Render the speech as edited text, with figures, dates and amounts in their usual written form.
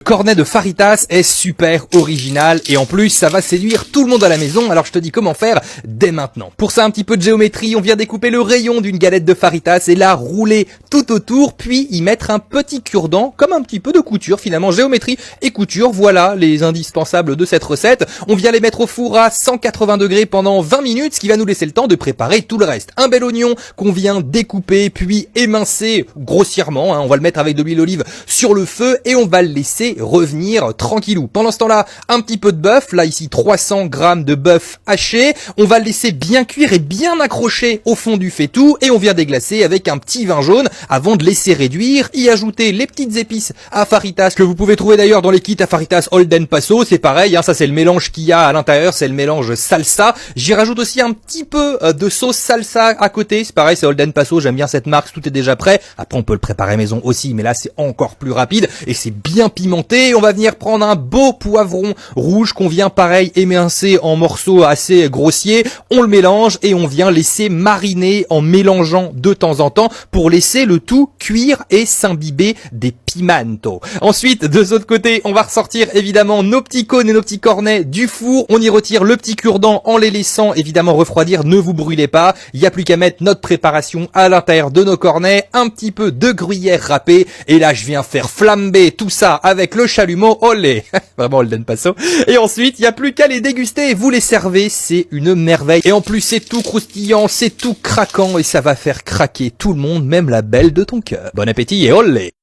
Cornet de Faritas est super original et en plus ça va séduire tout le monde à la maison, alors je te dis comment faire dès maintenant. Pour ça un petit peu de géométrie, on vient découper le rayon d'une galette de Faritas et la rouler tout autour, puis y mettre un petit cure-dent, comme un petit peu de couture finalement, géométrie et couture, voilà les indispensables de cette recette. On vient les mettre au four à 180 degrés pendant 20 minutes, ce qui va nous laisser le temps de préparer tout le reste. Un bel oignon qu'on vient découper puis émincer grossièrement, on va le mettre avec de l'huile d'olive sur le feu et on va le laisser revenir tranquillou. Pendant ce temps-là, un petit peu de bœuf, là ici 300 grammes de bœuf haché, on va le laisser bien cuire et bien accrocher au fond du faitout et on vient déglacer avec un petit vin jaune avant de laisser réduire, y ajouter les petites épices à Faritas que vous pouvez trouver d'ailleurs dans les kits à Faritas Holden Paso, c'est pareil, ça c'est le mélange qu'il y a à l'intérieur, c'est le mélange salsa. J'y rajoute aussi un petit peu de sauce salsa à côté, c'est pareil, c'est Holden Paso, j'aime bien cette marque, tout est déjà prêt. Après on peut le préparer maison aussi, mais là c'est encore plus rapide et c'est bien pimenté. On va venir prendre un beau poivron rouge qu'on vient pareil émincer en morceaux assez grossiers. On le mélange et on vient laisser mariner en mélangeant de temps en temps pour laisser le tout cuire et s'imbiber des pimento. Ensuite, de l'autre côté, on va ressortir évidemment nos petits cônes et nos petits cornets du four. On y retire le petit cure-dent en les laissant évidemment refroidir. Ne vous brûlez pas. Il n'y a plus qu'à mettre notre préparation à l'intérieur de nos cornets. Un petit peu de gruyère râpée. Et là, je viens faire flamber tout ça avec le chalumeau. Olé! Vraiment, Holden Paso. Et ensuite, il n'y a plus qu'à les déguster. Vous les servez. C'est une merveille. Et en plus, c'est tout croustillant, c'est tout craquant et ça va faire craquer tout le monde, même la belle de ton cœur. Bon appétit et olé!